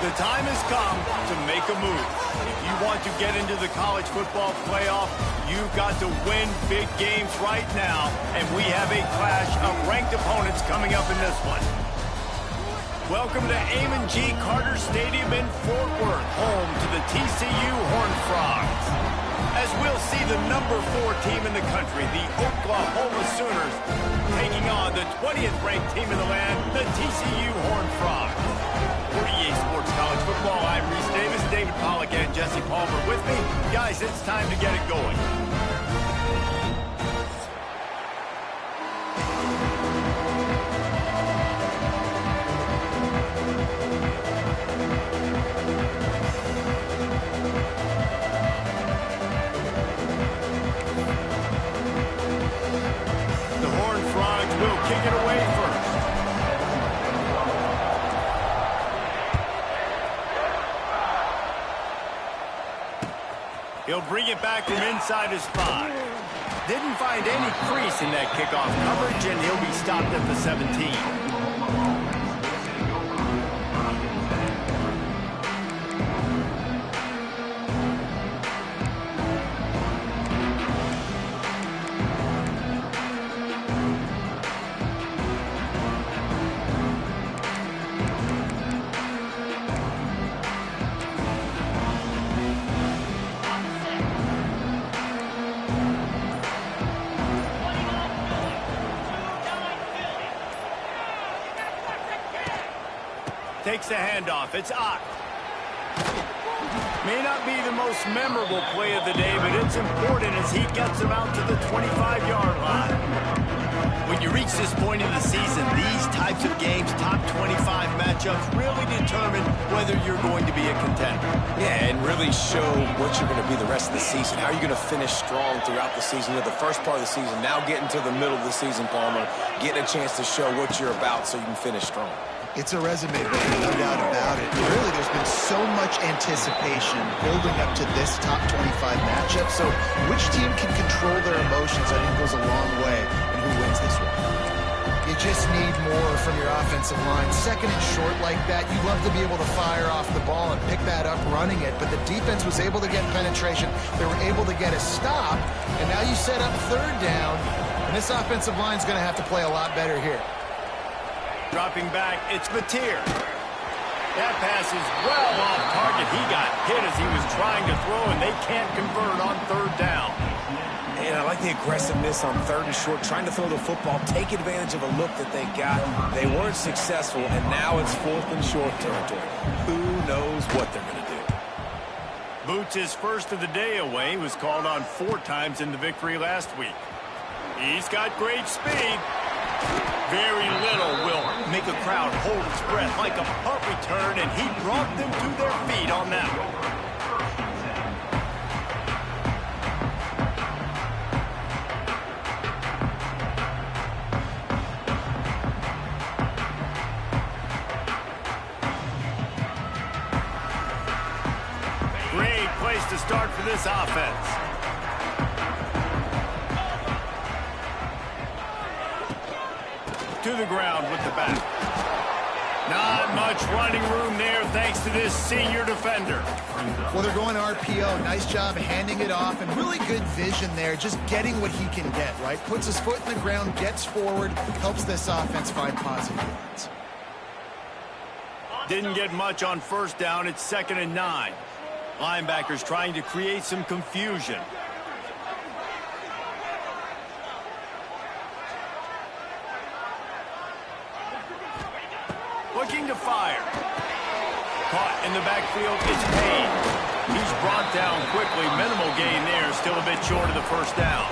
The time has come to make a move. If you want to get into the college football playoff, you've got to win big games right now, and we have a clash of ranked opponents coming up in this one. Welcome to Amon G. Carter Stadium in Fort Worth, home to the TCU Horned Frogs. As we'll see the number 4 team in the country, the Oklahoma Sooners, taking on the 20th ranked team in the land, the TCU Horned Frogs. For EA Sports College Football, I'm Reese Davis, David Pollack, and Jesse Palmer with me. Guys, it's time to get it going. The Horned Frogs will kick it away first. He'll bring it back from inside his 5. Didn't find any crease in that kickoff coverage, and he'll be stopped at the 17. Takes the handoff. It's Ott. May not be the most memorable play of the day, but it's important as he gets him out to the 25-yard line. When you reach this point in the season, these types of games, top 25 matchups, really determine whether you're going to be a contender. Yeah, and really show what you're going to be the rest of the season. How are you going to finish strong throughout the season? You're the first part of the season, now getting to the middle of the season, Palmer, getting a chance to show what you're about so you can finish strong. It's a resume builder, no doubt about it. Really, there's been so much anticipation building up to this top 25 matchup. So which team can control their emotions, I think, goes a long way in who wins this one. You just need more from your offensive line. Second and short like that, you'd love to be able to fire off the ball and pick that up running it. But the defense was able to get penetration. They were able to get a stop. And now you set up third down. And this offensive line is going to have to play a lot better here. Dropping back, it's Mateer. That pass is well off target. He got hit as he was trying to throw, and they can't convert on third down. And I like the aggressiveness on third and short, trying to throw the football, take advantage of a look that they got. They weren't successful, and now it's fourth and short territory. Who knows what they're going to do? Boots, his first of the day away, was called on 4 times in the victory last week. He's got great speed. Very little will make a crowd hold its breath like a punt return, and he brought them to their feet on that one. Great place to start for this offense. To the ground with the back. Not much running room there thanks to this senior defender. Well, they're going RPO. Nice job handing it off, and really good vision there, just getting what he can get, right? Puts his foot in the ground, gets forward, helps this offense find positive points. Didn't get much on first down. It's 2nd and 9. Linebackers trying to create some confusion. Looking to fire. Caught in the backfield, it's Payne. He's brought down quickly. Minimal gain there, still a bit short of the first down.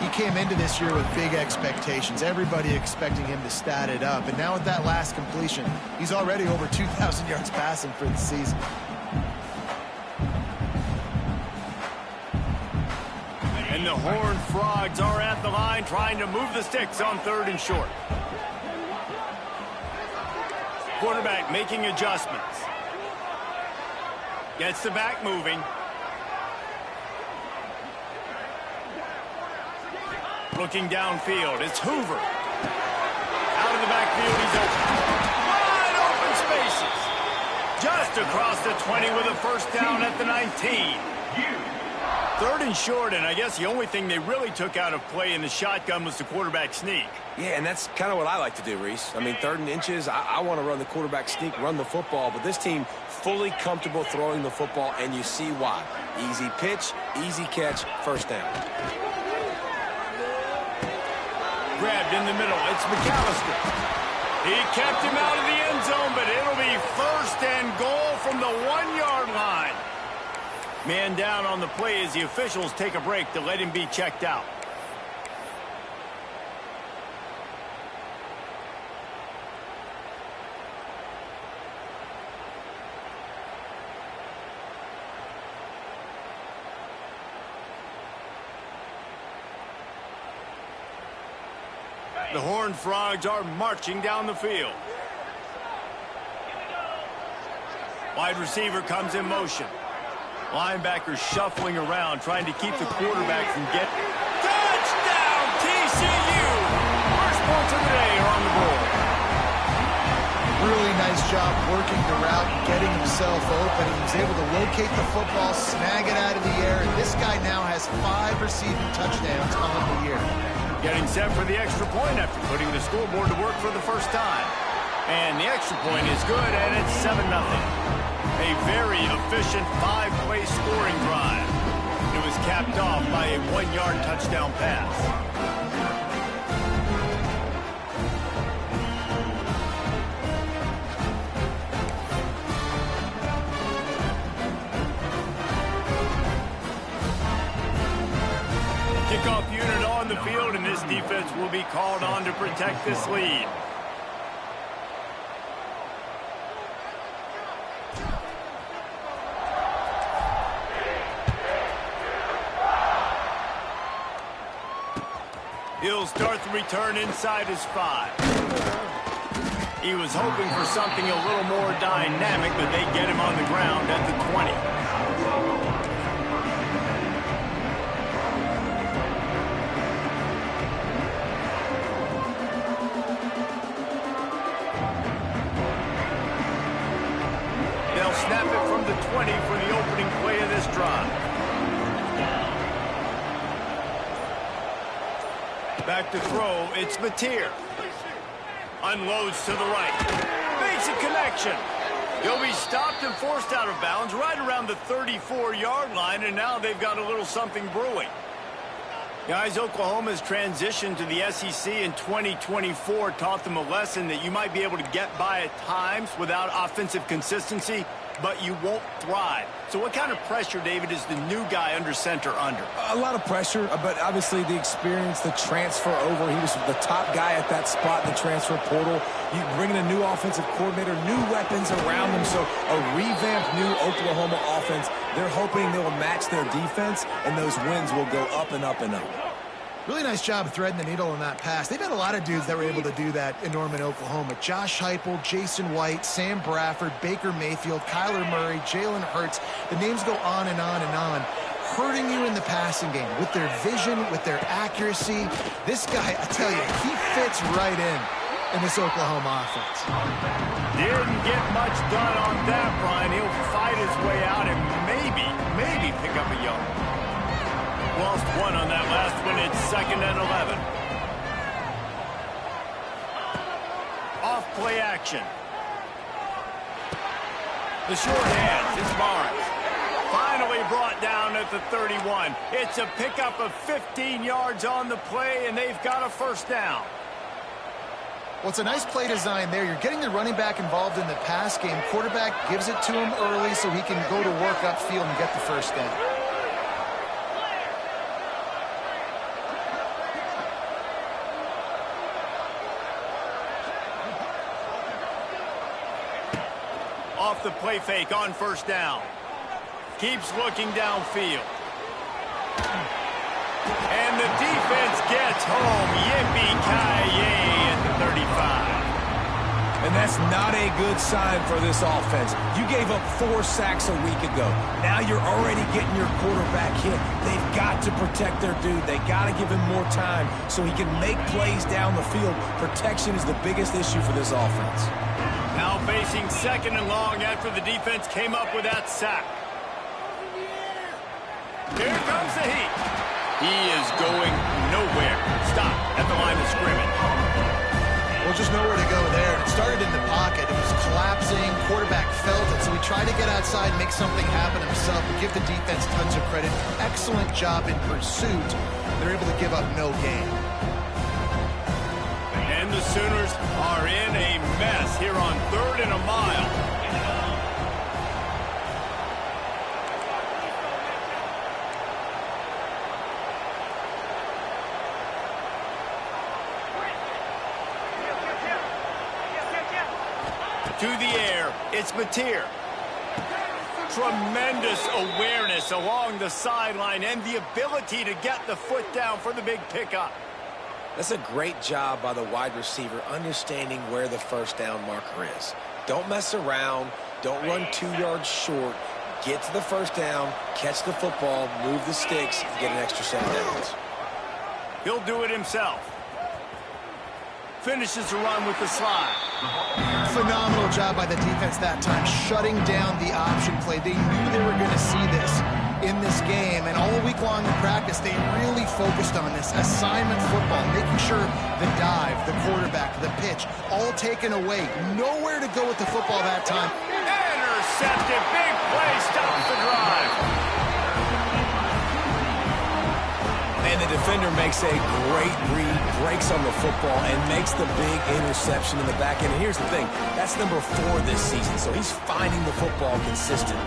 He came into this year with big expectations. Everybody expecting him to stat it up. And now with that last completion, he's already over 2,000 yards passing for the season. And the Horned Frogs are at the line trying to move the sticks on 3rd and short. Quarterback making adjustments. Gets the back moving. Looking downfield, it's Hoover. Out of the backfield, he's open. Wide open spaces. Just across the 20 with a first down at the 19. Third and short, and I guess the only thing they really took out of play in the shotgun was the quarterback sneak. Yeah, and that's kind of what I like to do, Reese. I mean, 3rd and inches, I want to run the quarterback sneak, run the football, but this team fully comfortable throwing the football, and you see why. Easy pitch, easy catch, first down. Grabbed in the middle. It's McAllister. He kept him out of the end zone, but it'll be first and goal from the 1-yard line. Man down on the play as the officials take a break to let him be checked out. The Horned Frogs are marching down the field. Wide receiver comes in motion. Linebackers shuffling around, trying to keep the quarterback from getting... Touchdown, TCU! First points of the day are on the board. Really nice job working the route, getting himself open. He was able to locate the football, snag it out of the air, and this guy now has 5 receiving touchdowns on the year. Getting set for the extra point after putting the scoreboard to work for the first time. And the extra point is good, and it's 7-0. A very efficient 5-play scoring drive. It was capped off by a 1-yard touchdown pass. Kickoff unit on the field, and this defense will be called on to protect this lead. He'll start the return inside his 5. He was hoping for something a little more dynamic, but they get him on the ground at the 20. Snap it from the 20 for the opening play of this drive. Back to throw, it's Mateer. Unloads to the right. Makes a connection. He'll be stopped and forced out of bounds right around the 34-yard line, and now they've got a little something brewing. Guys, Oklahoma's transition to the SEC in 2024 taught them a lesson that you might be able to get by at times without offensive consistency, but you won't thrive. So what kind of pressure, David, is the new guy under center under? A lot of pressure, but obviously the experience, the transfer over. He was the top guy at that spot in the transfer portal. You bring in a new offensive coordinator, new weapons around them. So a revamped new Oklahoma offense. They're hoping they will match their defense, and those wins will go up and up and up. Really nice job threading the needle on that pass. They've had a lot of dudes that were able to do that in Norman, Oklahoma. Josh Heupel, Jason White, Sam Bradford, Baker Mayfield, Kyler Murray, Jalen Hurts. The names go on and on and on. Hurting you in the passing game with their vision, with their accuracy. This guy, I tell you, he fits right in this Oklahoma offense. Didn't get much done on that, Brian. He'll fight his way out and maybe pick up a yard. Lost 1 on that last one. It's 2nd and 11. Off play action. The short hands. It's Barnes. Finally brought down at the 31. It's a pickup of 15 yards on the play, and they've got a first down. Well, it's a nice play design there. You're getting the running back involved in the pass game. Quarterback gives it to him early so he can go to work upfield and get the first down. Off the play fake on first down. Keeps looking downfield. And the defense gets home. Yippee-ki-yay at the 35. And that's not a good sign for this offense. You gave up 4 sacks a week ago. Now you're already getting your quarterback hit. They've got to protect their dude. They got to give him more time so he can make plays down the field. Protection is the biggest issue for this offense. Now facing second and long after the defense came up with that sack. Here comes the heat. He is going nowhere. Stop at the line of scrimmage. Well, just nowhere to go there. It started in the pocket. It was collapsing. Quarterback felt it, so he tried to get outside, make something happen himself, but give the defense tons of credit. Excellent job in pursuit. They're able to give up no gain. And the Sooners are in a mess here on 3rd and a mile. To the air, it's Mateer. Tremendous awareness along the sideline and the ability to get the foot down for the big pickup. That's a great job by the wide receiver understanding where the first down marker is. Don't mess around. Don't run 2 yards short. Get to the first down, catch the football, move the sticks, and get an extra set of downs. He'll do it himself. Finishes the run with the slide. Phenomenal job by the defense that time, shutting down the option play. They knew they were going to see this in this game, and all week long in practice, they really focused on this assignment football, making sure the dive, the quarterback, the pitch, all taken away. Nowhere to go with the football that time. Intercepted. Big play. Stops the drive. And the defender makes a great read, breaks on the football, and makes the big interception in the back end. And here's the thing, that's number 4 this season, so he's finding the football consistent.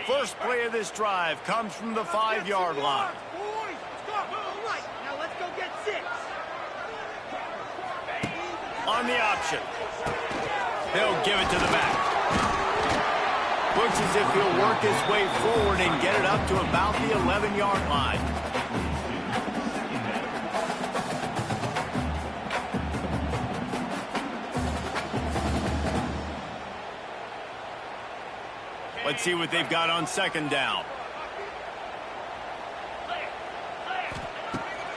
First play of this drive comes from the 5-yard line. On the option. They'll give it to the back. Looks as if he'll work his way forward and get it up to about the 11-yard line. Let's see what they've got on second down.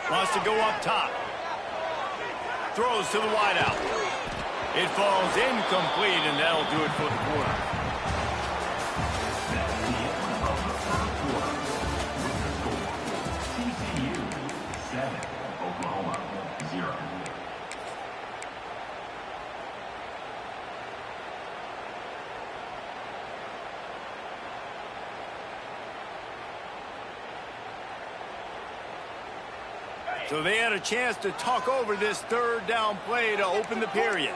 Wants to go up top. Throws to the wideout. It falls incomplete, and that'll do it for the quarter. So they had a chance to talk over this 3rd down play to open the period.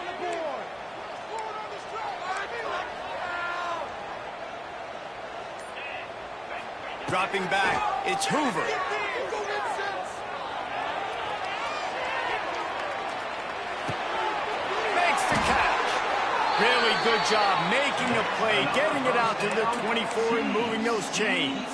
Dropping back, it's Hoover. Makes the catch. Really good job making a play, getting it out to the 24 and moving those chains.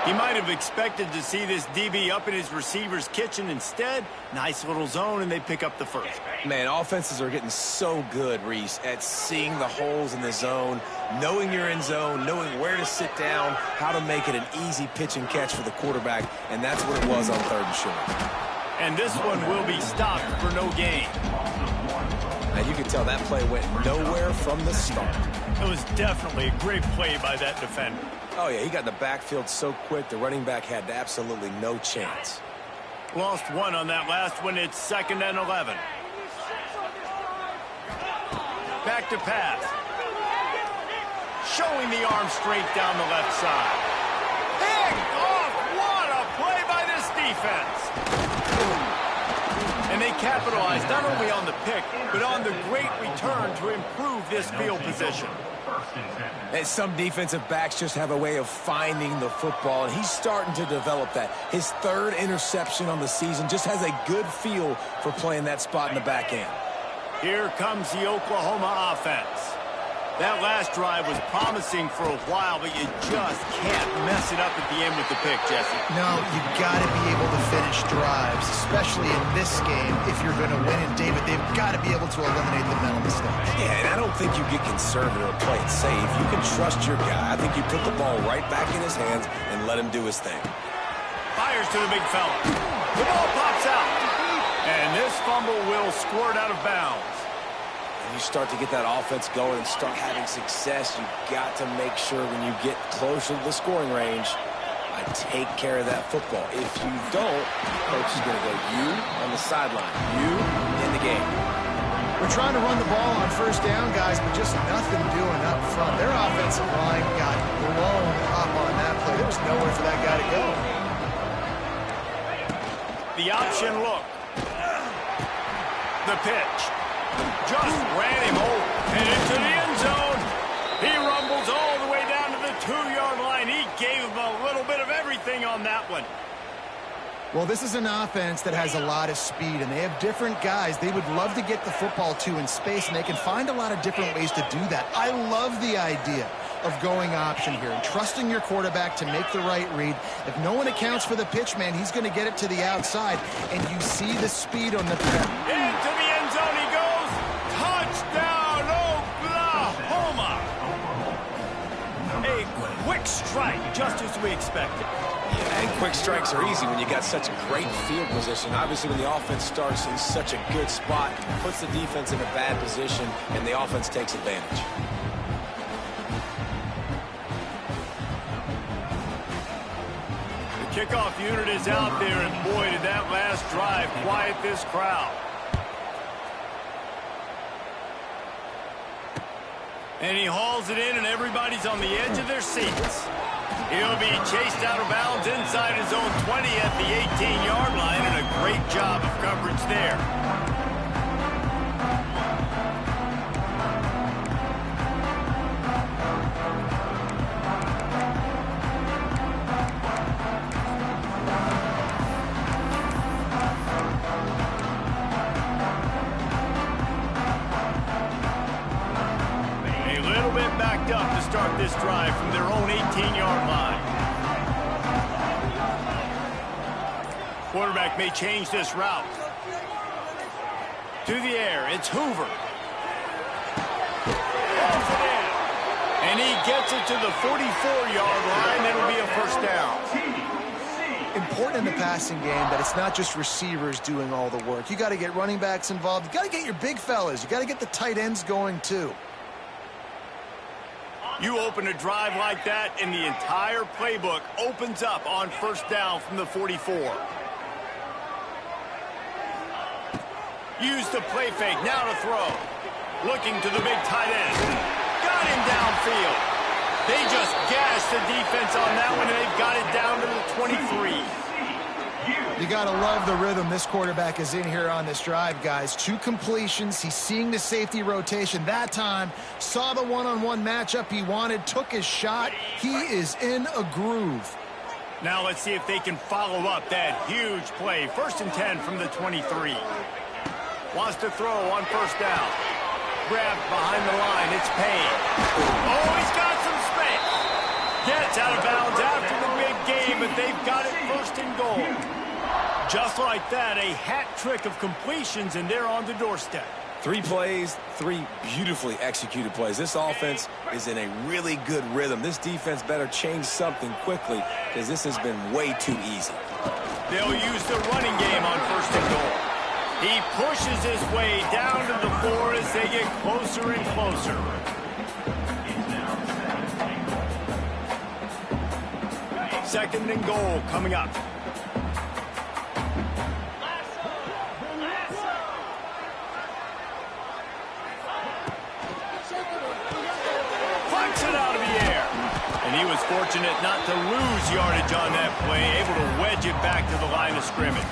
He might have expected to see this DB up in his receiver's kitchen. Instead, nice little zone, and they pick up the first. Man, offenses are getting so good, Reese, at seeing the holes in the zone, knowing you're in zone, knowing where to sit down, how to make it an easy pitch and catch for the quarterback, and that's what it was on 3rd and short. And this one will be stopped for no gain. And you can tell that play went nowhere from the start. It was definitely a great play by that defender. Oh, yeah, he got in the backfield so quick, the running back had absolutely no chance. Lost one on that last one. It's 2nd and 11. Back to pass. Showing the arm straight down the left side. Big off. What a play by this defense. And they capitalized not only on the pick, but on the great return to improve this field position. And some defensive backs just have a way of finding the football, and he's starting to develop that. His 3rd interception on the season, just has a good feel for playing that spot in the back end. Here comes the Oklahoma offense. That last drive was promising for a while, but you just can't mess it up at the end with the pick, Jesse. No, you got to be able to finish drives, especially in this game if you're going to win. And, David, they've got to be able to eliminate the mental mistakes. Yeah, and I don't think you get conservative or play it safe. You can trust your guy. I think you put the ball right back in his hands and let him do his thing. Fires to the big fella. The ball pops out. And this fumble will squirt out of bounds. You start to get that offense going and start having success, you've got to make sure when you get closer to the scoring range, I take care of that football. If you don't, coach is going to go, you on the sideline, you in the game. We're trying to run the ball on first down, guys, but just nothing doing up front. Their offensive line got blown up on that play. There was nowhere for that guy to go. The option look. The pitch. Just ran him over and into the end zone. He rumbles all the way down to the 2-yard line. He gave him a little bit of everything on that one. Well, this is an offense that has a lot of speed, and they have different guys they would love to get the football to in space, and they can find a lot of different ways to do that. I love the idea of going option here and trusting your quarterback to make the right read. If no one accounts for the pitch, man, he's going to get it to the outside, and you see the speed on the play. Into the end zone he goes. Touchdown, Oklahoma! A quick strike, just as we expected. Yeah, and quick strikes are easy when you got such great field position. Obviously, when the offense starts in such a good spot, puts the defense in a bad position, and the offense takes advantage. The kickoff unit is out there, and boy, did that last drive quiet this crowd. And he hauls it in, and everybody's on the edge of their seats. He'll be chased out of bounds inside his own 20 at the 18-yard line, and a great job of coverage there. Backed up to start this drive from their own 18-yard line. Quarterback may change this route. To the air, it's Hoover. Holds it in. And he gets it to the 44-yard line. It'll be a first down. Important in the passing game that it's not just receivers doing all the work. You got to get running backs involved. You got to get your big fellas. You got to get the tight ends going too. You open a drive like that, and the entire playbook opens up on first down from the 44. Use the play fake, now to throw. Looking to the big tight end. Got him downfield. They just gashed the defense on that one, and they've got it down to the 23. You got to love the rhythm this quarterback is in here on this drive, guys. 2 completions. He's seeing the safety rotation that time. Saw the one-on-one matchup he wanted. Took his shot. He is in a groove. Now let's see if they can follow up that huge play. 1st and 10 from the 23. Wants to throw on first down. Grabbed behind the line. It's Payne. Oh, he's got some space. Gets out of bounds after the big game, but they've got it 1st and goal. Just like that, a hat trick of completions, and they're on the doorstep. 3 plays, 3 beautifully executed plays. This offense is in a really good rhythm. This defense better change something quickly because this has been way too easy. They'll use the running game on 1st and goal. He pushes his way down to the 4 as they get closer and closer. Second and goal coming up. Flicks it out of the air. And he was fortunate not to lose yardage on that play, able to wedge it back to the line of scrimmage.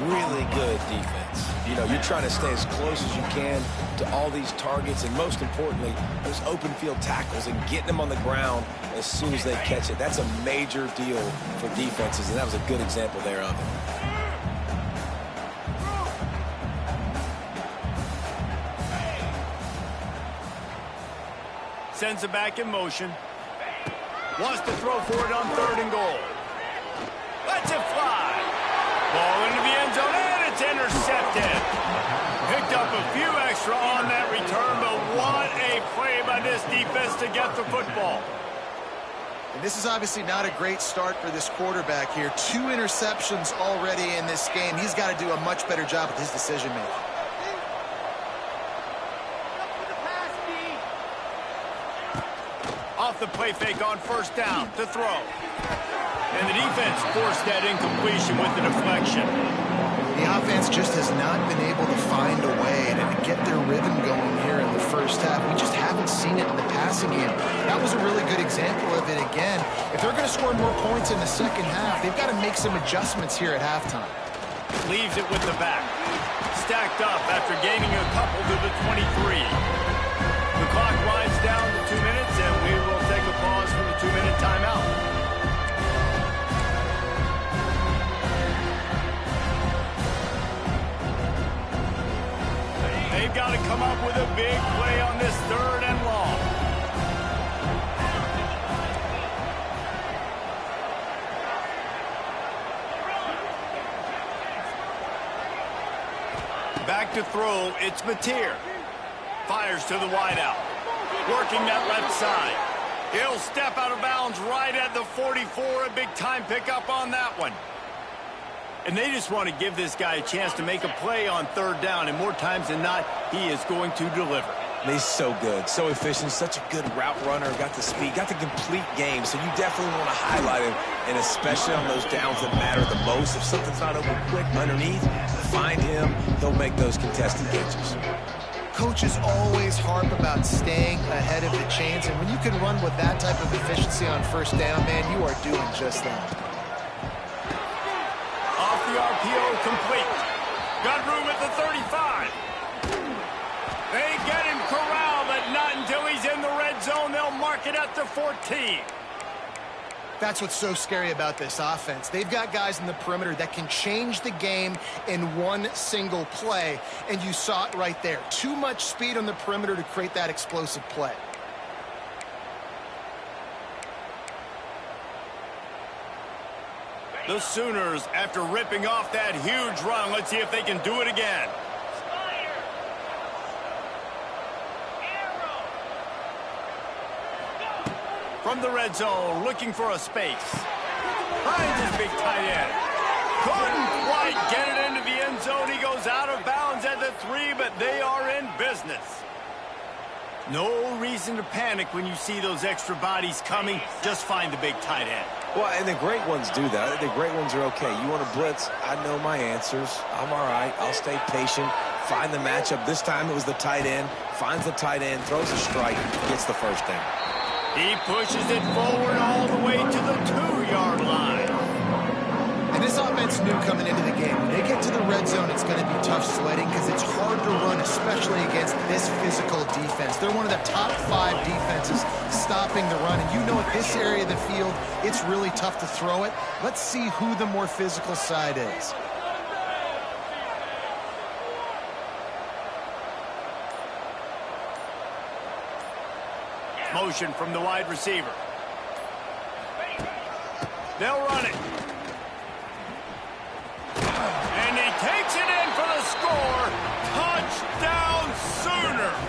Really good defense. You know, you're trying to stay as close as you can to all these targets, and most importantly, those open field tackles and getting them on the ground as soon as they catch it. That's a major deal for defenses, and that was a good example there of it. sends it back in motion. Wants to throw for it on 3rd and goal. Lets it fly. Ball into the end zone, and it's intercepted. Picked up a few extra on that return, but what a play by this defense to get the football. And this is obviously not a great start for this quarterback here. 2 interceptions already in this game. He's got to do a much better job with his decision-making. Off the play fake on 1st down to throw. And the defense forced that incompletion with the deflection. The offense just has not been able to find a way to get their rhythm going here in the first half. We just haven't seen it in the passing game. That was a really good example of it again. If they're going to score more points in the second half, they've got to make some adjustments here at halftime. Leaves it with the back. Stacked up after gaining a couple to the 23. The clock winds down to 2 minutes, and we will take a pause for the 2-minute timeout. They've got to come up with a big play on this 3rd and long. Back to throw, it's Mateer. Fires to the wideout. Working that left side. He'll step out of bounds right at the 44. A big-time pickup on that one. And they just want to give this guy a chance to make a play on 3rd down, and more times than not, he is going to deliver. He's so good, so efficient, such a good route runner, got the speed, got the complete game, so you definitely want to highlight him, and especially on those downs that matter the most. If something's not open quick underneath, find him, he'll make those contested catches. Coaches always harp about staying ahead of the chains, and when you can run with that type of efficiency on 1st down, man, you are doing just that. The RPO complete. Got room at the 35. They get him corralled, but not until he's in the red zone. They'll mark it at the 14. That's what's so scary about this offense. They've got guys in the perimeter that can change the game in one single play, and you saw it right there. Too much speed on the perimeter to create that explosive play. The Sooners, after ripping off that huge run, let's see if they can do it again. From the red zone, looking for a space. Finds his big tight end. Couldn't quite get it into the end zone. He goes out of bounds at the 3, but they are in business. No reason to panic when you see those extra bodies coming. Just find the big tight end. Well, and the great ones do that. The great ones are okay. You want to blitz? I know my answers. I'm all right. I'll stay patient. Find the matchup. This time it was the tight end. Finds the tight end, throws a strike, gets the 1st down. He pushes it forward all the way to the 2-yard line. And this offense knew coming into the game, when they get to the red zone, it's going to be tough sledding because it's hard to run, especially against this physical defense. They're one of the top 5 defenses stopping the run. And you know, at this area of the field, it's really tough to throw it. Let's see who the more physical side is. Motion from the wide receiver. They'll run it. And he takes it in for the score. Touchdown Sooners.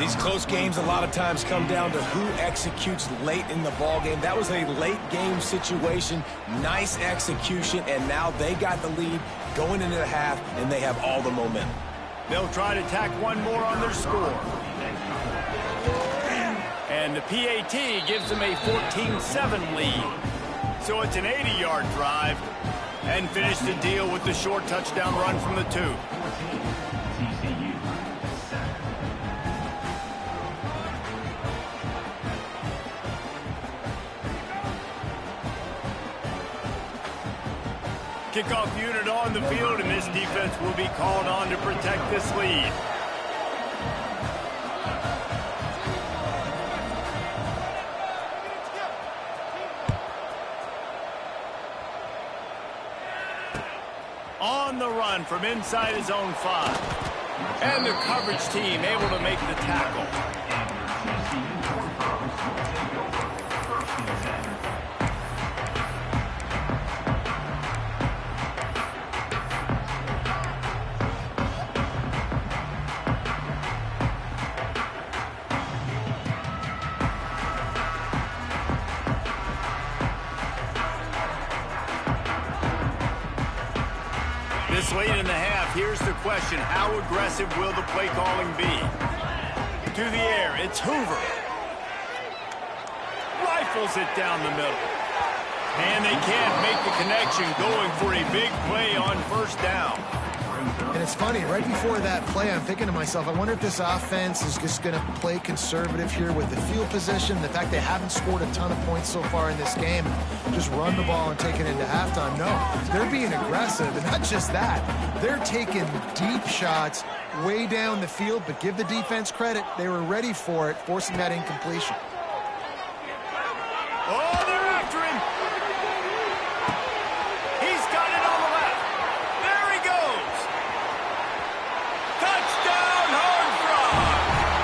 These close games a lot of times come down to who executes late in the ball game. That was a late game situation. Nice execution, and now they got the lead going into the half, and they have all the momentum. They'll try to tack one more on their score. And the PAT gives them a 14-7 lead. So it's an 80-yard drive. And finish the deal with the short touchdown run from the 2. Kickoff unit on the field, and this defense will be called on to protect this lead. On the run from inside his own 5. And the coverage team able to make the tackle. This late in the half, here's the question. How aggressive will the play calling be? To the air, it's Hoover. Rifles it down the middle. And they can't make the connection, going for a big play on first down. And it's funny, right before that play, I'm thinking to myself, I wonder if this offense is just going to play conservative here with the field position, the fact they haven't scored a ton of points so far in this game, just run the ball and take it into halftime. No, they're being aggressive, and not just that. They're taking deep shots way down the field, but give the defense credit. They were ready for it, forcing that incompletion. Oh, they're after him. He's got it on the left. There he goes. Touchdown, Hard Frog.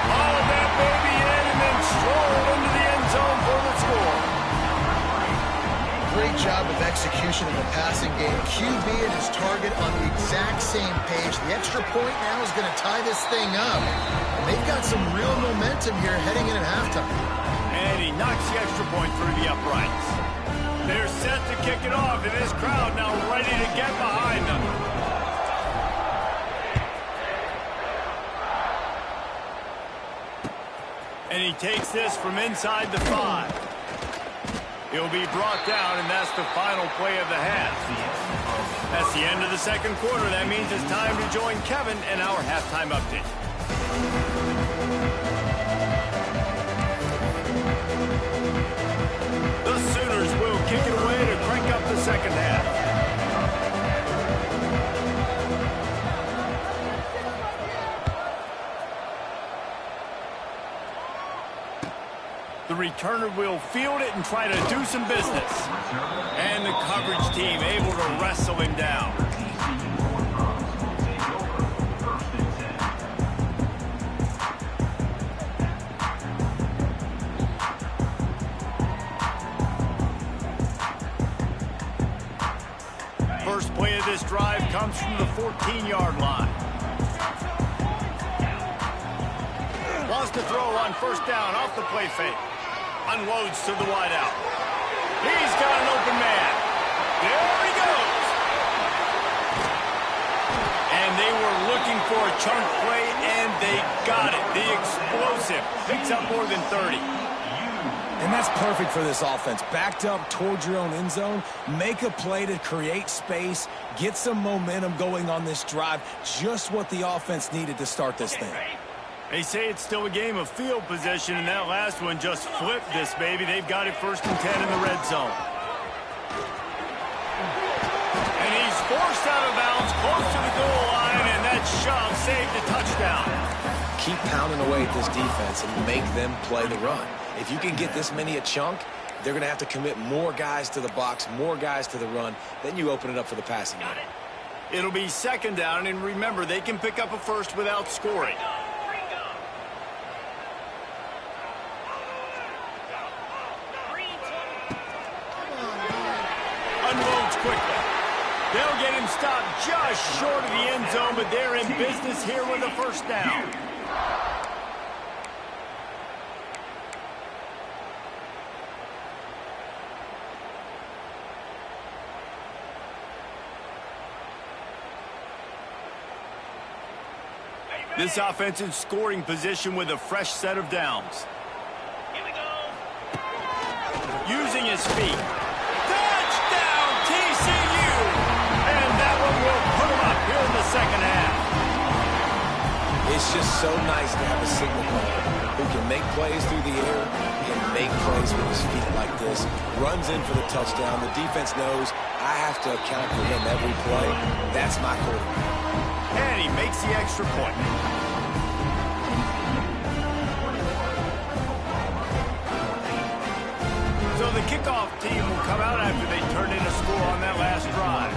Hauled that baby in and then strolled into the end zone for the score. Great job of execution in the passing game. QB and his target on the exact same page. The extra point now is going to tie this thing up. And they've got some real momentum here heading in at halftime. And he knocks the extra point through the uprights. They're set to kick it off, and this crowd now ready to get behind them. And he takes this from inside the 5. He'll be brought down, and that's the final play of the half. That's the end of the second quarter. That means it's time to join Kevin and our halftime update. The Sooners will kick it away to crank up the second half. The returner will field it and try to do some business. And the coverage team able to wrestle him down. First play of this drive comes from the 14-yard line. Wants to throw on first down off the play fake. Unloads to the wideout. He's got an open man. There he goes. And they were looking for a chunk play, and they got it. The explosive picks up more than 30. And that's perfect for this offense. Backed up towards your own end zone, make a play to create space, get some momentum going on this drive. Just what the offense needed to start this thing. They say it's still a game of field position, and that last one just flipped this baby. They've got it 1st and 10 in the red zone. And he's forced out of bounds close to the goal line, and that shove saved a touchdown. Keep pounding away at this defense and make them play the run. If you can get this many a chunk, they're going to have to commit more guys to the box, more guys to the run. Then you open it up for the passing game. It'll be 2nd down, and remember, they can pick up a first without scoring. Unloads quickly. They'll get him stopped just short of the end zone, but they're in business here with a first down. This offense in scoring position with a fresh set of downs. Here we go. Using his feet. Touchdown, TCU! And that one will put him up here in the second half. It's just so nice to have a signal caller who can make plays through the air and make plays with his feet like this. Runs in for the touchdown. The defense knows I have to account for him every play. That's my quarterback. And he makes the extra point. So the kickoff team will come out after they turned in a score on that last drive.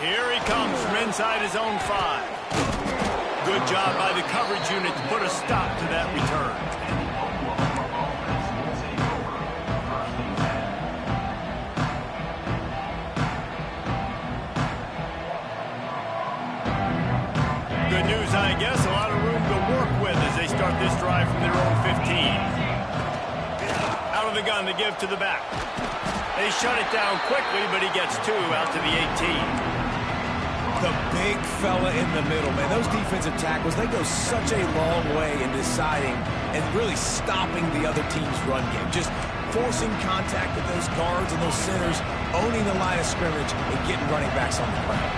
Here he comes from inside his own 5. Good job by the coverage unit to put a stop to that return. Good news, I guess. A lot of room to work with as they start this drive from their own 15. Out of the gun to give to the back. They shut it down quickly, but he gets 2 out to the 18. The big fella in the middle, man. Those defensive tackles, they go such a long way in deciding and really stopping the other team's run game. Just forcing contact with those guards and those centers, owning the line of scrimmage, and getting running backs on the ground.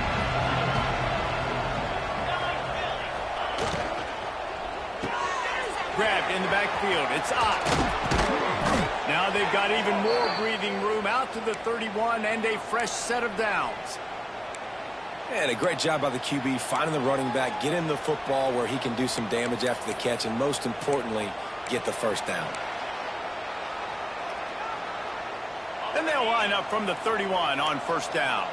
Grabbed in the backfield. It's up. Now they've got even more breathing room out to the 31 and a fresh set of downs. And a great job by the QB finding the running back, get him the football where he can do some damage after the catch, and most importantly, get the first down. And they'll line up from the 31 on first down.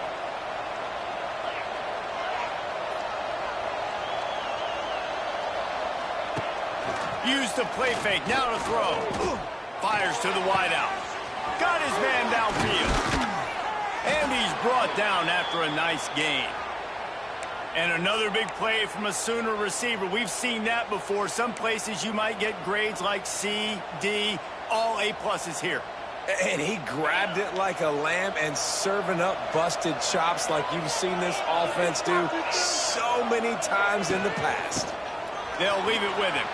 Use the play fake, now to throw. Fires to the wideout. Got his man downfield. And he's brought down after a nice gain. And another big play from a Sooner receiver. We've seen that before. Some places you might get grades like C, D, all A-pluses here. And he grabbed it like a lamb and serving up busted chops like you've seen this offense do so many times in the past. They'll leave it with him.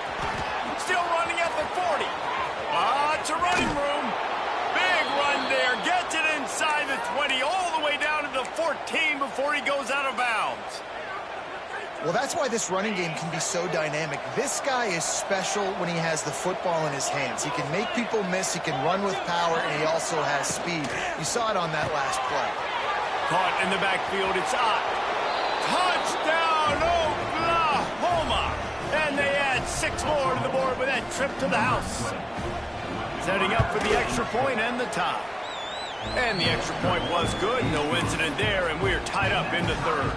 Still running at the 40. Lots of running room. Big run there. Gets it inside the 20, all the way down to the 14 before he goes out of bounds. Well, that's why this running game can be so dynamic. This guy is special when he has the football in his hands. He can make people miss, he can run with power, and he also has speed. You saw it on that last play. Caught in the backfield, it's up. Touchdown, Oklahoma! And they add 6 more to the board with that trip to the house. Setting up for the extra point and the tie. And the extra point was good, no incident there, and we're tied up in the third.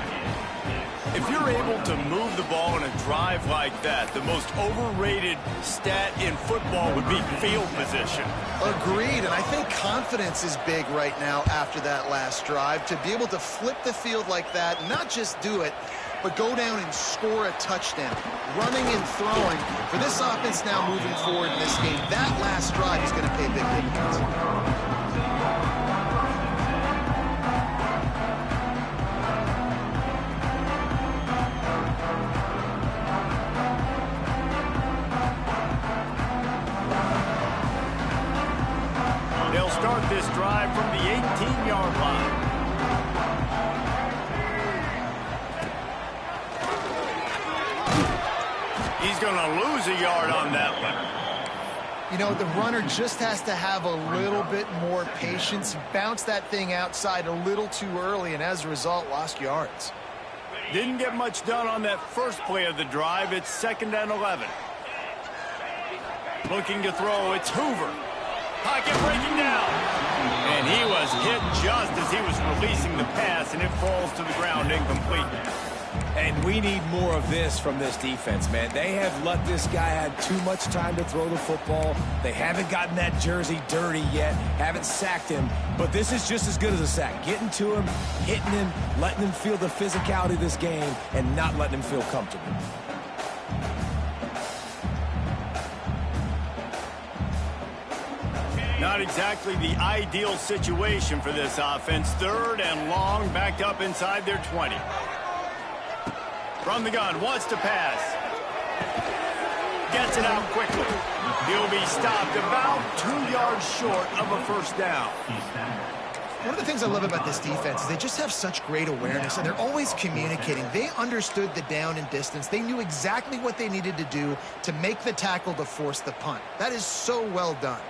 If you're able to move the ball in a drive like that, the most overrated stat in football would be field position. Agreed, and I think confidence is big right now after that last drive. To be able to flip the field like that, not just do it, but go down and score a touchdown. Running and throwing. For this offense now moving forward in this game, that last drive is going to pay big dividends. They'll start this drive from the 18-yard line. He's going to lose a yard on that one. You know, the runner just has to have a little bit more patience. Bounce that thing outside a little too early, and as a result, lost yards. Didn't get much done on that first play of the drive. It's 2nd and 11. Looking to throw, it's Hoover. Pocket breaking down. And he was hit just as he was releasing the pass, and it falls to the ground incomplete. And we need more of this from this defense, man. They have let this guy have too much time to throw the football. They haven't gotten that jersey dirty yet, haven't sacked him. But this is just as good as a sack. Getting to him, hitting him, letting him feel the physicality of this game, and not letting him feel comfortable. Not exactly the ideal situation for this offense. 3rd and long, backed up inside their 20. From the gun, wants to pass. Gets it out quickly. He'll be stopped about 2 yards short of a first down. One of the things I love about this defense is they just have such great awareness, and they're always communicating. They understood the down and distance. They knew exactly what they needed to do to make the tackle to force the punt. That is so well done.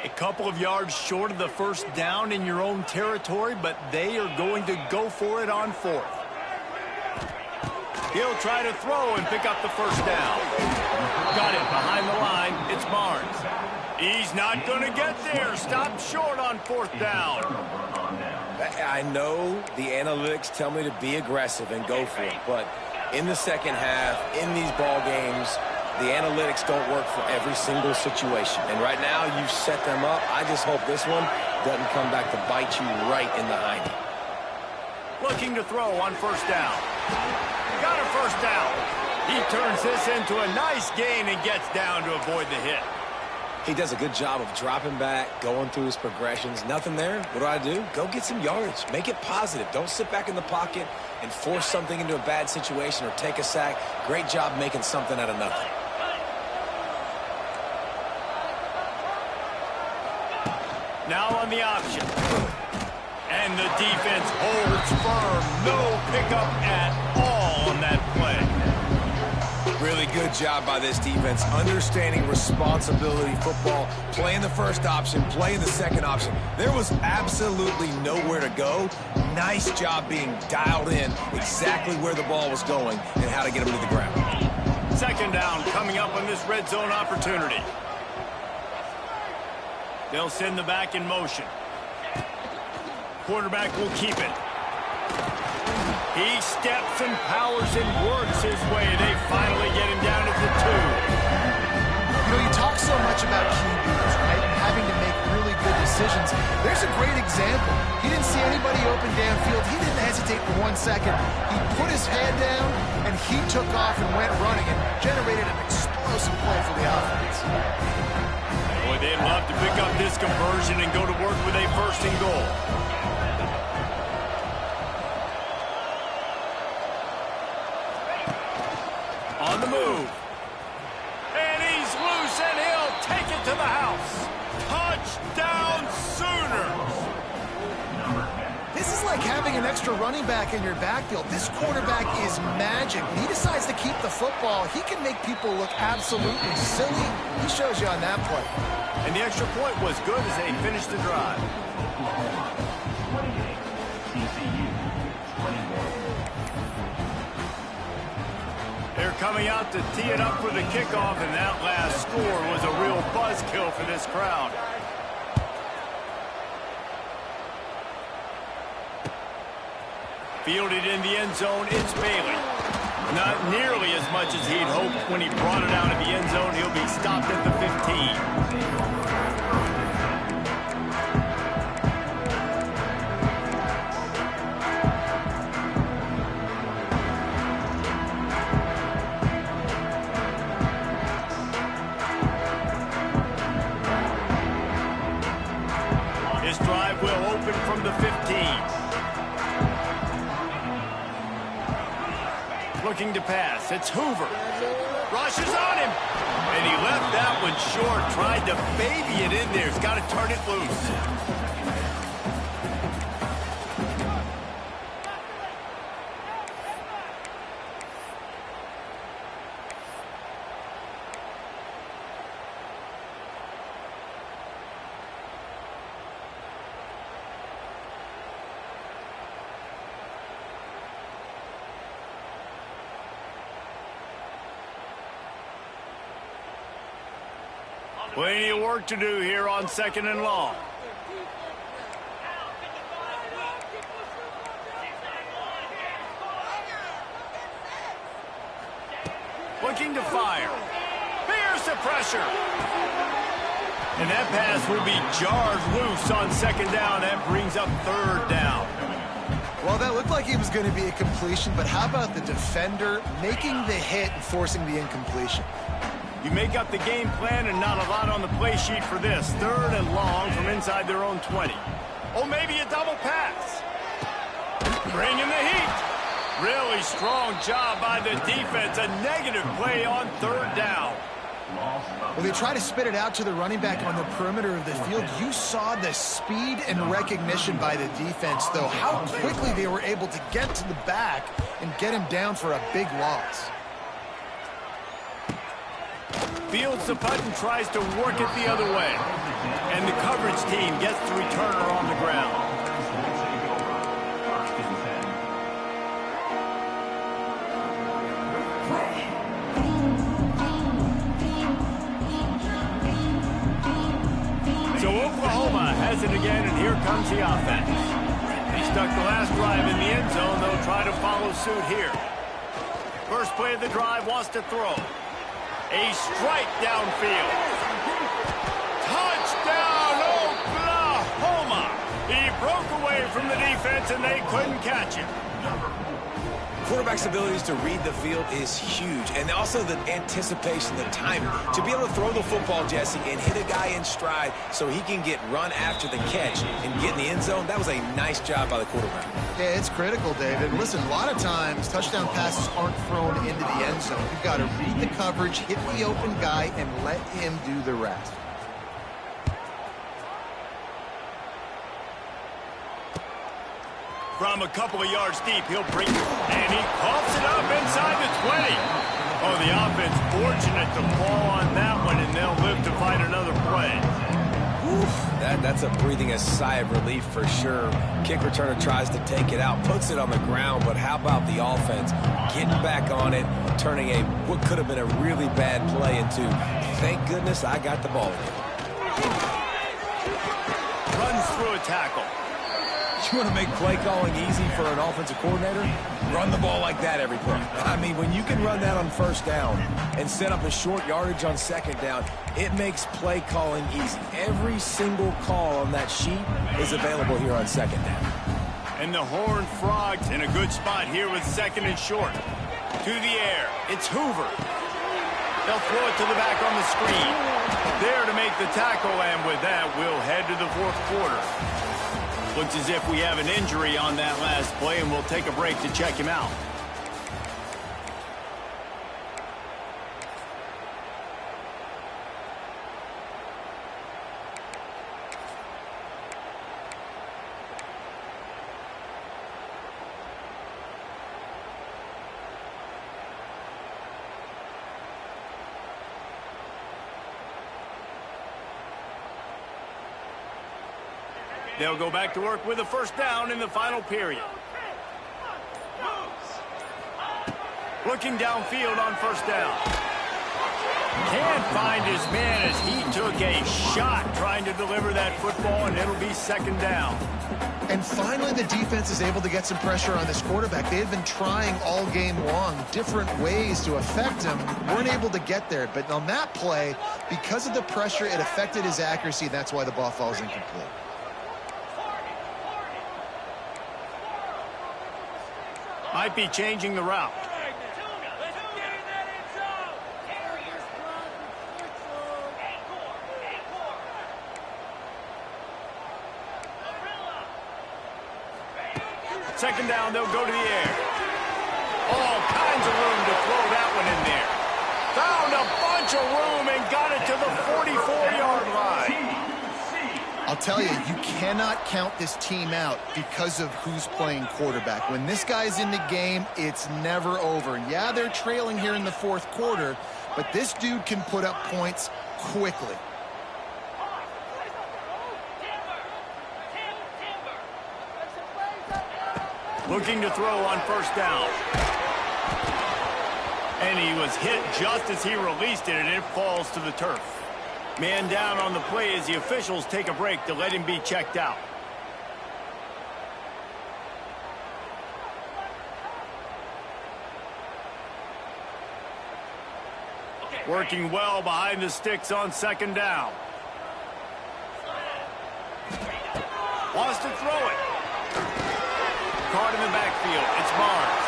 A couple of yards short of the first down in your own territory, but they are going to go for it on 4th. He'll try to throw and pick up the first down. Got it behind the line. It's Barnes. He's not going to get there. Stopped short on 4th down. I know the analytics tell me to be aggressive and go for it, but in the second half, in these ball games, the analytics don't work for every single situation. And right now, you've set them up. I just hope this one doesn't come back to bite you right in the hiney. Looking to throw on first down. Got a first down. He turns this into a nice gain and gets down to avoid the hit. He does a good job of dropping back, going through his progressions. Nothing there. What do? Go get some yardage. Make it positive. Don't sit back in the pocket and force something into a bad situation or take a sack. Great job making something out of nothing. Now on the option. And the defense holds firm. No pickup at all on that play. Really good job by this defense, understanding responsibility football, playing the first option, playing the second option. There was absolutely nowhere to go. Nice job being dialed in exactly where the ball was going and how to get him to the ground. Second down coming up on this red zone opportunity. They'll send the back in motion. Quarterback will keep it. He steps and powers and works his way. They finally get him down at the 2. You know, you talk so much about QBs, right, and having to make really good decisions. There's a great example. He didn't see anybody open downfield. He didn't hesitate for 1 second. He put his head down, and he took off and went running and generated an explosive play for the offense. Boy, they'd love to pick up this conversion and go to work with a 1st and goal. On the move. And he's loose, and he'll take it to the house. Touchdown Sooners! This is like having an extra running back in your backfield. This quarterback is magic. When he decides to keep the football, he can make people look absolutely silly. He shows you on that play. And the extra point was good as they finished the drive. They're coming out to tee it up for the kickoff, and that last score was a real buzzkill for this crowd. Fielded in the end zone, it's Bailey. Not nearly as much as he'd hoped when he brought it out of the end zone. He'll be stopped at the 15. This drive will open from the 15. Looking to pass. It's Hoover. Rushes on him. And he left that one short. Tried to baby it in there. He's got to turn it loose. Plenty of work to do here on 2nd and long. Looking to fire. Bears the pressure. And that pass will be jarred loose on 2nd down. That brings up 3rd down. Well, that looked like it was going to be a completion, but how about the defender making the hit and forcing the incompletion? You make up the game plan and not a lot on the play sheet for this. 3rd and long from inside their own 20. Oh, maybe a double pass. Bringing the heat. Really strong job by the defense. A negative play on 3rd down. Well, they try to spit it out to the running back on the perimeter of the field. You saw the speed and recognition by the defense, though. How quickly they were able to get to the back and get him down for a big loss. Fields the punt and tries to work it the other way. And the coverage team gets the returner on the ground. So Oklahoma has it again, and here comes the offense. They stuck the last drive in the end zone. They'll try to follow suit here. First play of the drive, wants to throw. A strike downfield. Touchdown, Oklahoma! He broke away from the defense, and they couldn't catch him. Quarterback's abilities to read the field is huge, and also the anticipation, the timing. To be able to throw the football, Jesse, and hit a guy in stride so he can get run after the catch and get in the end zone, that was a nice job by the quarterback. Yeah, it's critical, David. Listen, a lot of times touchdown passes aren't thrown into the end zone. You've got to read the coverage, hit the open guy, and let him do the rest. From a couple of yards deep, he'll bring it, and he coughs it up inside the 20. Oh, the offense fortunate to fall on that one, and they'll live to fight another play. That's a breathing a sigh of relief for sure. Kick returner tries to take it out, puts it on the ground, but how about the offense getting back on it, turning what could have been a really bad play into, thank goodness I got the ball again. Runs through a tackle. You want to make play calling easy for an offensive coordinator? Run the ball like that every play. I mean, when you can run that on first down and set up a short yardage on second down, it makes play calling easy. Every single call on that sheet is available here on second down. And the Horned Frogs in a good spot here with second and short. To the air, it's Hoover. They'll throw it to the back on the screen. There to make the tackle, and with that, we'll head to the fourth quarter. Looks as if we have an injury on that last play, and we'll take a break to check him out. They'll go back to work with a first down in the final period. Looking downfield on first down. Can't find his man as he took a shot trying to deliver that football, and it'll be second down. And finally, the defense is able to get some pressure on this quarterback. They had been trying all game long different ways to affect him. Weren't able to get there. But on that play, because of the pressure, it affected his accuracy. That's why the ball falls incomplete. Might be changing the route. Second down, they'll go to the air. All kinds of room to throw that one in there. Found a bunch of room and got it to the 44-yard line. I'll tell you, you cannot count this team out because of who's playing quarterback. When this guy's in the game, it's never over. Yeah, they're trailing here in the fourth quarter, but this dude can put up points quickly. Looking to throw on first down. And he was hit just as he released it, and it falls to the turf. Man down on the play as the officials take a break to let him be checked out. Working well behind the sticks on second down. Wants to throw it. Caught in the backfield. It's Barnes.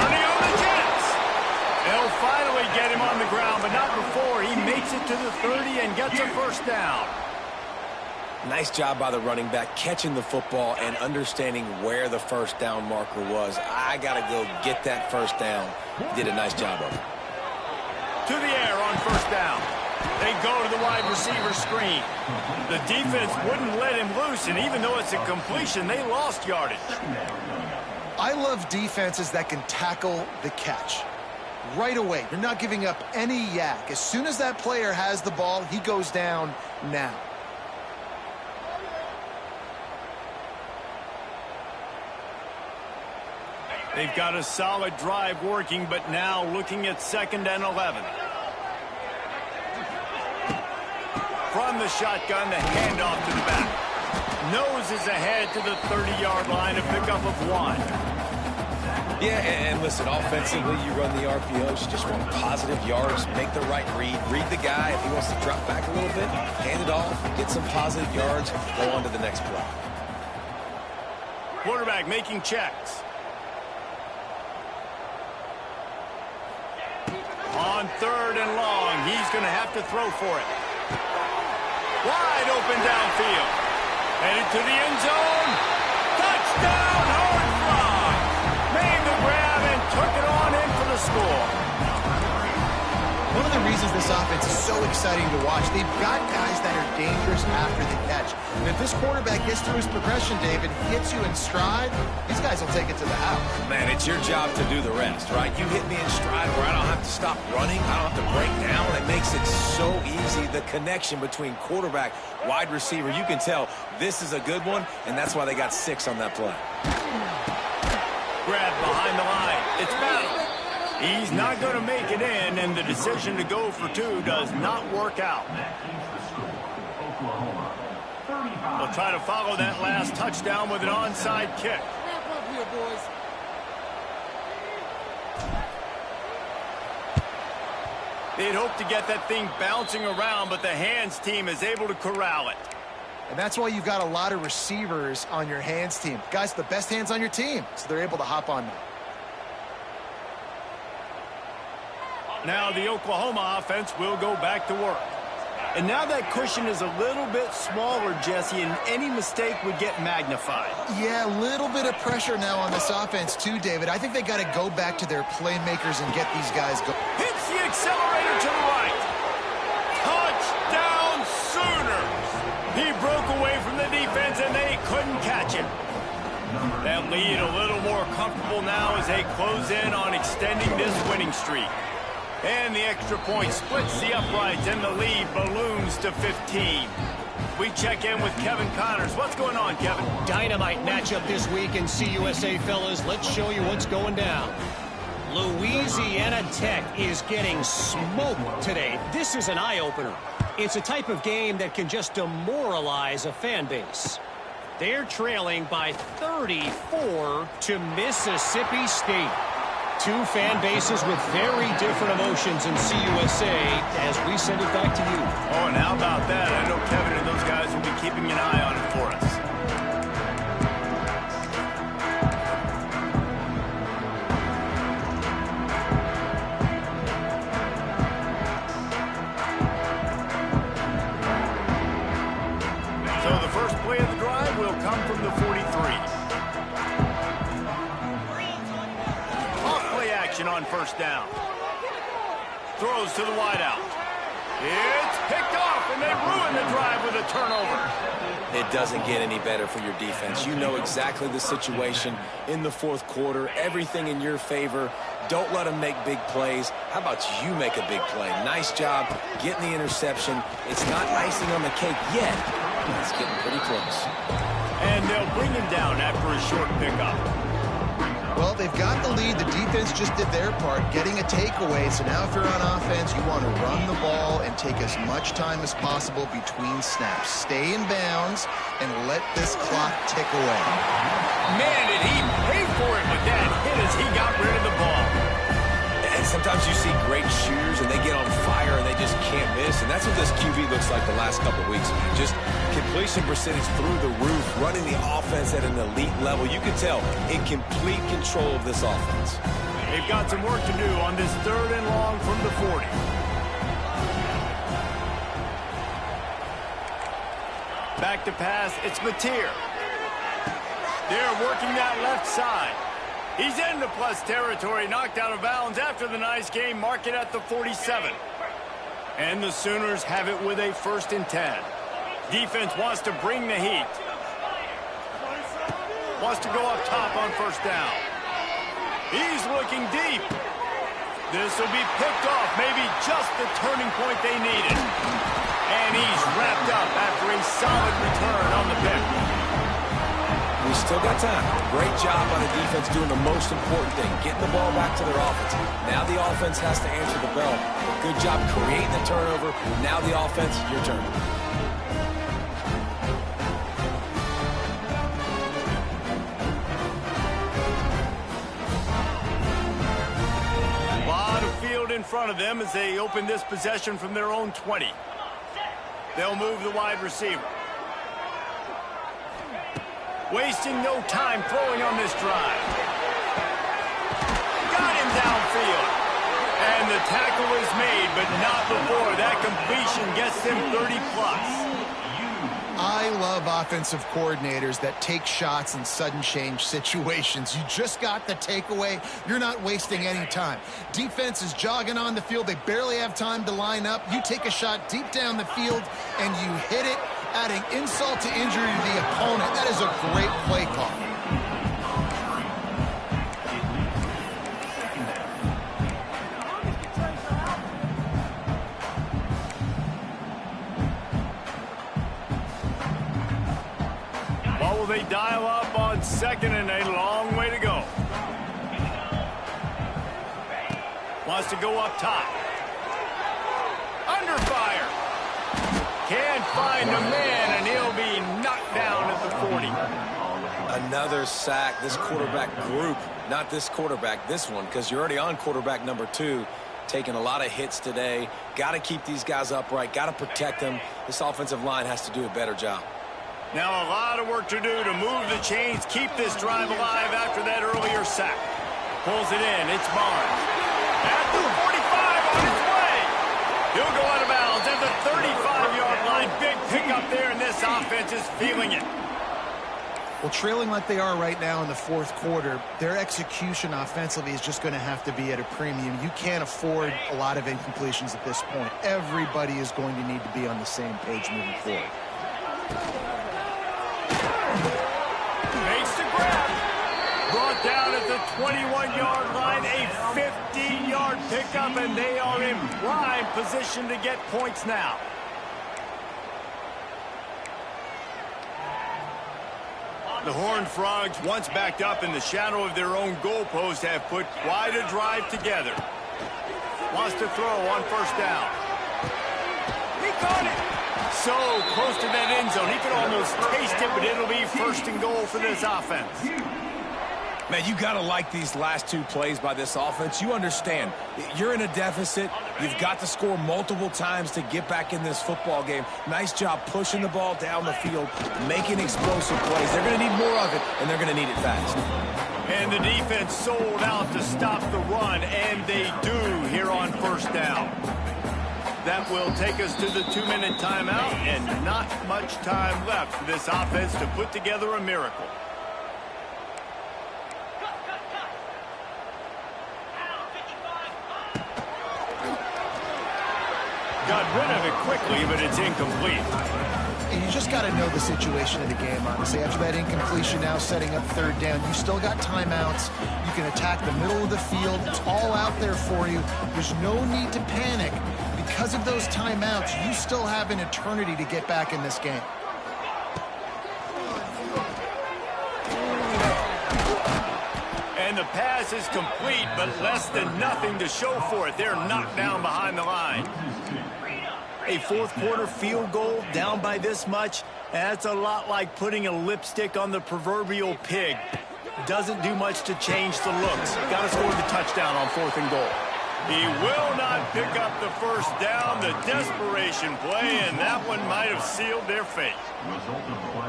Running on the Jets. They'll finally get him on the ground, but not before he makes it to the 30 and gets a first down. Nice job by the running back, catching the football and understanding where the first down marker was. I got to go get that first down. He did a nice job of it. To the air on first down. They go to the wide receiver screen. The defense wouldn't let him loose, and even though it's a completion, they lost yardage. I love defenses that can tackle the catch. Right away, you're not giving up any yak. As soon as that player has the ball, he goes down now. They've got a solid drive working, but now looking at 2nd and 11. From the shotgun, the handoff to the back. Noses ahead to the 30-yard line, a pickup of 1. Yeah, and listen, offensively, you run the RPOs. You just want positive yards, make the right read the guy. If he wants to drop back a little bit, hand it off, get some positive yards, go on to the next play. Quarterback making checks. On 3rd and long, he's going to have to throw for it. Wide open downfield. Headed to the end zone. Touchdown, hard fly. Made the grab and took it on in for the score. One of the reasons this offense is so exciting to watch, they've got guys that are dangerous after the catch. And if this quarterback gets through his progression, David, hits you in stride, these guys will take it to the house. Man, it's your job to do the rest, right? You hit me in stride where I don't have to stop running. I don't have to break down. It makes it so easy, the connection between quarterback, wide receiver. You can tell this is a good one, and that's why they got 6 on that play. Grab behind the line. It's battle. He's not going to make it in, and the decision to go for 2 does not work out. They'll try to follow that last touchdown with an onside kick. Wrap up here, boys. They'd hope to get that thing bouncing around, but the hands team is able to corral it. And that's why you've got a lot of receivers on your hands team. Guys, the best hands on your team, so they're able to hop on now. Now the Oklahoma offense will go back to work. And now that cushion is a little bit smaller, Jesse, and any mistake would get magnified. Yeah, a little bit of pressure now on this offense too, David. I think they got to go back to their playmakers and get these guys going. Hits the accelerator to the right. Touchdown Sooners. He broke away from the defense and they couldn't catch him. That lead a little more comfortable now as they close in on extending this winning streak. And the extra point splits the uprights, and the lead balloons to 15. We check in with Kevin Connors. What's going on, Kevin? Dynamite matchup this week in CUSA, fellas. Let's show you what's going down. Louisiana Tech is getting smoked today. This is an eye-opener. It's a type of game that can just demoralize a fan base. They're trailing by 34 to Mississippi State. 2 fan bases with very different emotions in CUSA as we send it back to you. Oh, and how about that? I know Kevin and those guys will be keeping an eye on it for us. So the first play of the drive will come from the 43. On 1st down. Throws to the wideout. It's picked off, and they ruin the drive with a turnover. It doesn't get any better for your defense. You know exactly the situation in the 4th quarter. Everything in your favor. Don't let them make big plays. How about you make a big play? Nice job getting the interception. It's not icing on the cake yet. It's getting pretty close. And they'll bring him down after a short pickup. Well, they've got the lead. The defense just did their part, getting a takeaway. So now if you're on offense, you want to run the ball and take as much time as possible between snaps. Stay in bounds and let this clock tick away. Man, did he pay for it with that hit as he got rid of the ball. And sometimes you see great shooters and they get on fire and they just can't miss. And that's what this QB looks like the last couple of weeks. Just completion percentage through the roof, running the offense at an elite level. You can tell in complete control of this offense. They've got some work to do on this 3rd and long from the 40. Back to pass, it's Mateer. They're working that left side. He's into plus territory, knocked out of bounds after the nice game, mark it at the 47. And the Sooners have it with a 1st and 10. Defense wants to bring the heat. Wants to go up top on 1st down. He's looking deep. This will be picked off, maybe just the turning point they needed. And he's wrapped up after a solid return on the pick. We still got time. Great job by the defense doing the most important thing, getting the ball back to their offense. Now the offense has to answer the bell. Good job creating the turnover. Now the offense, your turn. A lot of field in front of them as they open this possession from their own 20. They'll move the wide receiver. Wasting no time throwing on this drive. Got him downfield. And the the tackle is made, but not before that completion gets him 30+. I love offensive coordinators that take shots in sudden change situations. You just got the takeaway. You're not wasting any time. Defense is jogging on the field. They barely have time to line up. You take a shot deep down the field, and you hit it, adding insult to injury to the opponent. That is a great play call. They dial up on second and a long way to go. Wants to go up top. Under fire. Can't find a man, and he'll be knocked down at the 40. Another sack. This quarterback group, not this quarterback, this one, because you're already on quarterback number 2. Taking a lot of hits today. Got to keep these guys upright. Got to protect them. This offensive line has to do a better job. Now a lot of work to do to move the chains, keep this drive alive after that earlier sack. Pulls it in. It's Barnes. At the 45 on his way. He'll go out of bounds at the 35-yard line. Big pickup there, and this offense is feeling it. Well, trailing like they are right now in the fourth quarter, their execution offensively is just going to have to be at a premium. You can't afford a lot of incompletions at this point. Everybody is going to need to be on the same page moving forward. Makes the grab. Brought down at the 21-yard line. A 15-yard pickup, and they are in prime position to get points now. The Horned Frogs, once backed up in the shadow of their own goalpost, have put quite a drive together. Wants to throw on first down. He caught it. So close to that end zone. He could almost taste it, but it'll be first and goal for this offense. Man, you got to like these last 2 plays by this offense. You understand. You're in a deficit. You've got to score multiple times to get back in this football game. Nice job pushing the ball down the field, making explosive plays. They're going to need more of it, and they're going to need it fast. And the defense sold out to stop the run, and they do here on first down. That will take us to the 2-minute timeout, and not much time left for this offense to put together a miracle. Got rid of it quickly, but it's incomplete. And you just got to know the situation of the game, honestly. After that incompletion, now setting up third down, you still got timeouts. You can attack the middle of the field. It's all out there for you. There's no need to panic. Because of those timeouts, you still have an eternity to get back in this game. And the pass is complete, but less than nothing to show for it. They're knocked down behind the line. A fourth quarter field goal down by this much, that's a lot like putting a lipstick on the proverbial pig. Doesn't do much to change the looks. Got to score the touchdown on fourth and goal. He will not pick up the first down. The desperation play, and that one might have sealed their fate.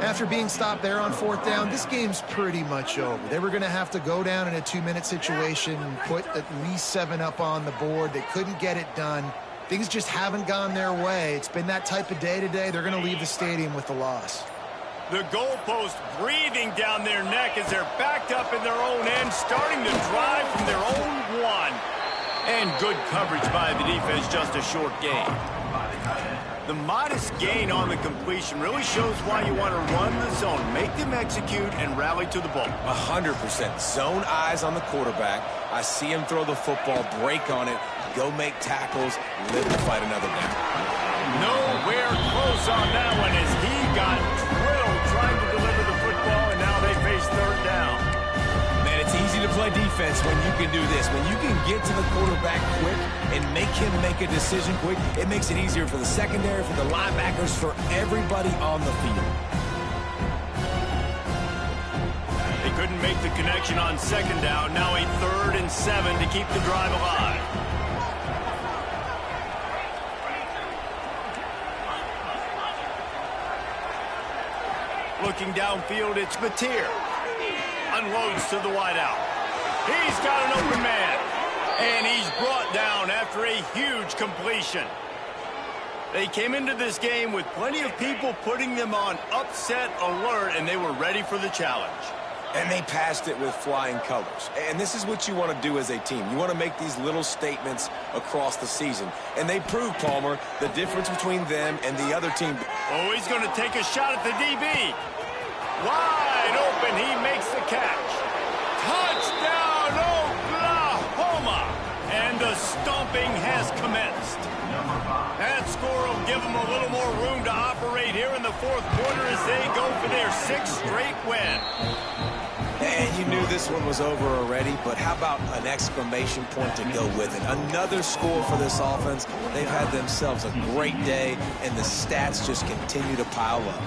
After being stopped there on fourth down, this game's pretty much over. They were going to have to go down in a 2-minute situation and put at least 7 up on the board. They couldn't get it done. Things just haven't gone their way. It's been that type of day today. They're going to leave the stadium with the loss. The goalpost breathing down their neck as they're backed up in their own end, starting to drive from their own 1. And good coverage by the defense, just a short gain. The modest gain on the completion really shows why you want to run the zone, make them execute, and rally to the ball. 100%. Zone eyes on the quarterback. I see him throw the football, break on it, go make tackles, live to fight another down. Nowhere close on that one as he got drilled trying to deliver the football, and now they face third down. It's easy to play defense when you can do this. When you can get to the quarterback quick and make him make a decision quick, it makes it easier for the secondary, for the linebackers, for everybody on the field. They couldn't make the connection on second down. Now a 3rd and 7 to keep the drive alive. Looking downfield, it's Mateer. Unloads to the wideout. He's got an open man. And he's brought down after after a huge completion. They came into this game with plenty of people putting them on upset alert, and they were ready for the challenge. And they passed it with flying colors. And this is what you want to do as a team. You want to make these little statements across the season. And they proved, Palmer, the difference between them and the other team. Oh, he's going to take a shot at the DB. Wide open, he makes the catch. Touchdown, Oklahoma! And the stomping has commenced. That score will give them a little more room to operate here in the fourth quarter as they go for their 6th straight win. And you knew this one was over already, but how about an exclamation point to go with it? Another score for this offense. They've had themselves a great day, and the stats just continue to pile up.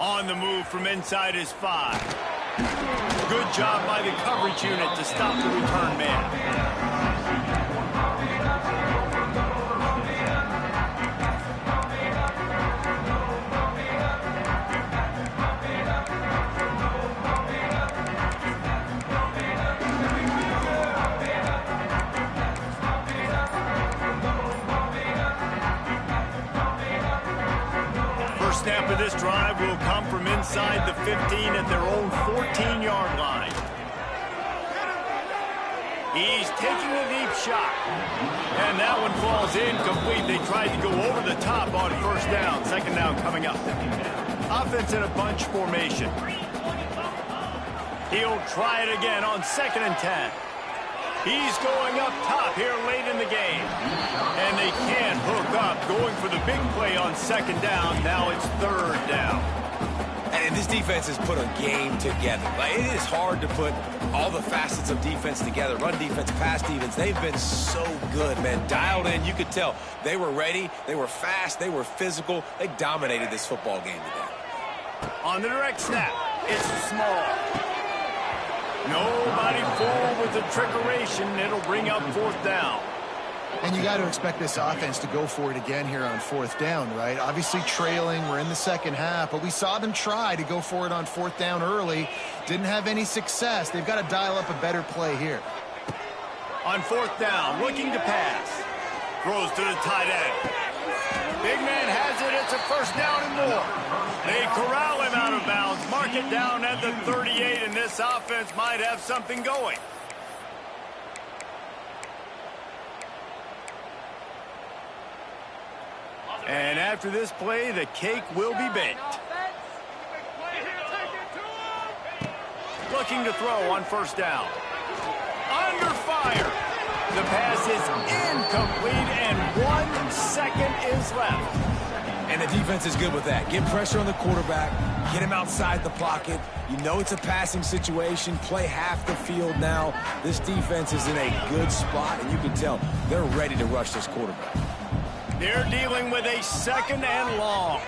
On the move from inside his 5. Good job by the coverage unit to stop the return man. Snap of this drive will come from inside the 15 at their own 14-yard line. He's taking a deep shot. And that one falls incomplete. They tried to go over the top on first down. Second down coming up. Offense in a bunch formation. He'll try it again on 2nd and 10. He's going up top here late in the game. And they can't hook up, going for the big play on 2nd down. Now it's 3rd down. And this defense has put a game together. Like, it is hard to put all the facets of defense together. Run defense, pass defense. They've been so good, man. Dialed in. You could tell they were ready. They were fast. They were physical. They dominated this football game today. On the direct snap, it's small. Nobody forward with the trickeration. It'll bring up 4th down. And you got to expect this offense to go for it again here on 4th down, right? Obviously trailing. We're in the second half, but we saw them try to go for it on 4th down early. Didn't have any success. They've got to dial up a better play here. On 4th down, looking to pass. Throws to the tight end. Big man has it. It's a 1st down and more. They corral him out of bounds. Mark it down at the 38, and this offense might have something going. And after this play, the cake will be baked. Looking to throw on 1st down. Under fire. The pass is incomplete, and 1 second is left. And the defense is good with that. Get pressure on the quarterback. Get him outside the pocket. You know it's a passing situation. Play half the field now. This defense is in a good spot, and you can tell they're ready to rush this quarterback. They're dealing with a 2nd and long.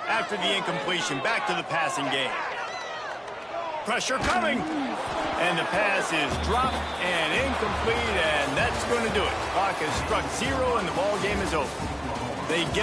After the incompletion, back to the passing game. Pressure coming. And the pass is dropped and incomplete, and that's going to do it. Clock has struck 0, and the ball game is over. They get